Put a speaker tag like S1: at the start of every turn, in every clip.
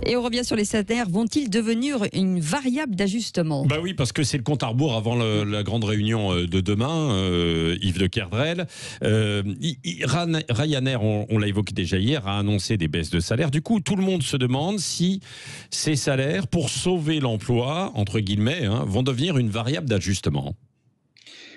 S1: Et on revient sur les salaires. Vont-ils devenir une variable d'ajustement?
S2: Bah oui, parce que c'est le compte à rebours avant la grande réunion de demain, Yves de Kerdrel. Ryanair, on l'a évoqué déjà hier, a annoncé des baisses de salaire. Du coup, tout le monde se demande si ces salaires, pour sauver l'emploi, entre guillemets, vont devenir une variable d'ajustement.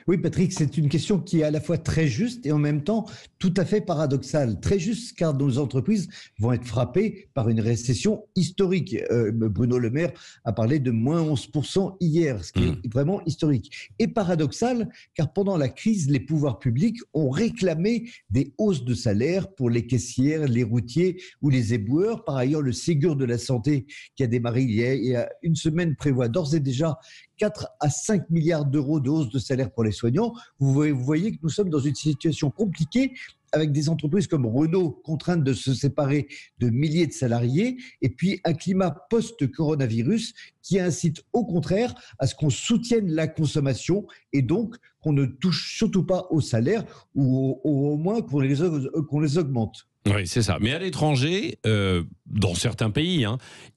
S3: Oui, Patrick, c'est une question qui est à la fois très juste et en même temps tout à fait paradoxale. Très juste car nos entreprises vont être frappées par une récession historique. Bruno Le Maire a parlé de moins 11% hier, ce qui est vraiment historique. Et paradoxal car pendant la crise, les pouvoirs publics ont réclamé des hausses de salaire pour les caissières, les routiers ou les éboueurs. Par ailleurs, le Ségur de la santé qui a démarré il y a une semaine prévoit d'ores et déjà 4 à 5 milliards d'euros de hausse de salaire pour les soignants. Vous voyez que nous sommes dans une situation compliquée avec des entreprises comme Renault contraintes de se séparer de milliers de salariés et puis un climat post-coronavirus qui incite au contraire à ce qu'on soutienne la consommation et donc qu'on ne touche surtout pas aux salaires ou au moins qu'on les augmente.
S2: Oui, c'est ça. Mais à l'étranger, dans certains pays,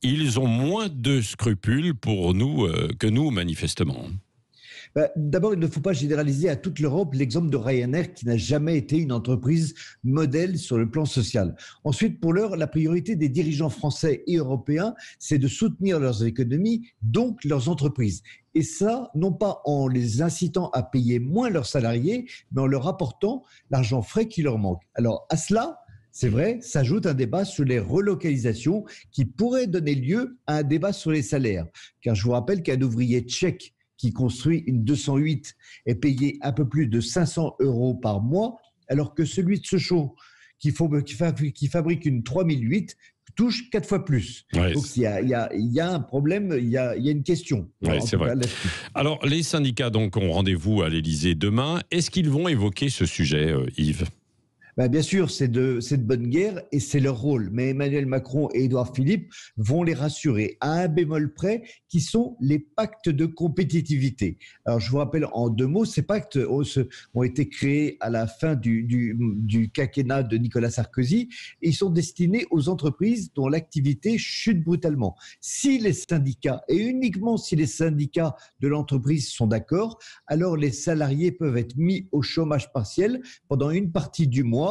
S2: ils ont moins de scrupules pour nous que nous, manifestement.
S3: D'abord, il ne faut pas généraliser à toute l'Europe l'exemple de Ryanair qui n'a jamais été une entreprise modèle sur le plan social. Ensuite, pour l'heure, la priorité des dirigeants français et européens, c'est de soutenir leurs économies, donc leurs entreprises. Et ça, non pas en les incitant à payer moins leurs salariés, mais en leur apportant l'argent frais qui leur manque. Alors, à cela, c'est vrai, s'ajoute un débat sur les relocalisations qui pourrait donner lieu à un débat sur les salaires. Car je vous rappelle qu'un ouvrier tchèque qui construit une 208 est payé un peu plus de 500 € par mois, alors que celui de Sochaux qui fabrique une 3008 touche 4 fois plus. Ouais, donc il y a un problème, il y a une question.
S2: Ouais, c'est vrai. Alors les syndicats donc ont rendez-vous à l'Élysée demain. Est-ce qu'ils vont évoquer ce sujet, Yves ?
S3: Bien sûr, c'est de bonne guerre et c'est leur rôle. Mais Emmanuel Macron et Édouard Philippe vont les rassurer à un bémol près, qui sont les pactes de compétitivité. Alors, je vous rappelle en deux mots, ces pactes ont été créés à la fin du quinquennat de Nicolas Sarkozy et ils sont destinés aux entreprises dont l'activité chute brutalement. Si les syndicats, et uniquement si les syndicats de l'entreprise sont d'accord, alors les salariés peuvent être mis au chômage partiel pendant une partie du mois,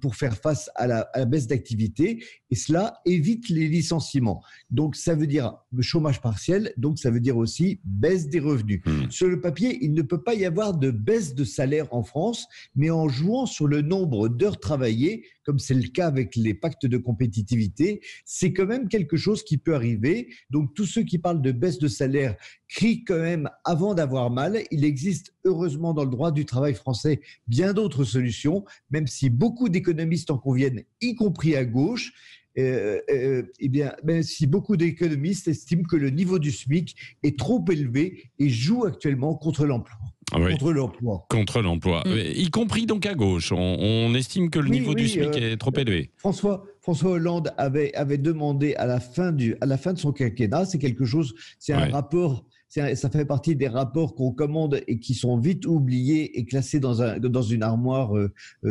S3: pour faire face à la baisse d'activité, et cela évite les licenciements. Donc ça veut dire chômage partiel, donc ça veut dire aussi baisse des revenus. Sur le papier, il ne peut pas y avoir de baisse de salaire en France, mais en jouant sur le nombre d'heures travaillées, comme c'est le cas avec les pactes de compétitivité, c'est quand même quelque chose qui peut arriver. Donc tous ceux qui parlent de baisse de salaire crient quand même avant d'avoir mal. Il existe heureusement dans le droit du travail français bien d'autres solutions, même si beaucoup d'économistes en conviennent, y compris à gauche. Même si beaucoup d'économistes estiment que le niveau du SMIC est trop élevé et joue actuellement contre l'emploi.
S2: Oui. Contre l'emploi. Y compris donc à gauche. On estime que le niveau du SMIC est trop élevé.
S3: François Hollande avait demandé à la fin de son quinquennat, c'est un rapport. Ça fait partie des rapports qu'on commande et qui sont vite oubliés et classés dans une armoire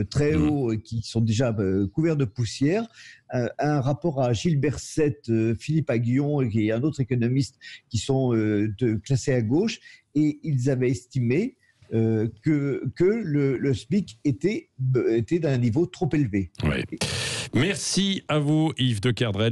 S3: très haut, qui sont déjà couverts de poussière. Un rapport à Gilles Berset, Philippe Aguillon et un autre économiste qui sont classés à gauche, et ils avaient estimé que le SMIC était d'un niveau trop élevé.
S2: Oui. Merci à vous, Yves de Kerdrel.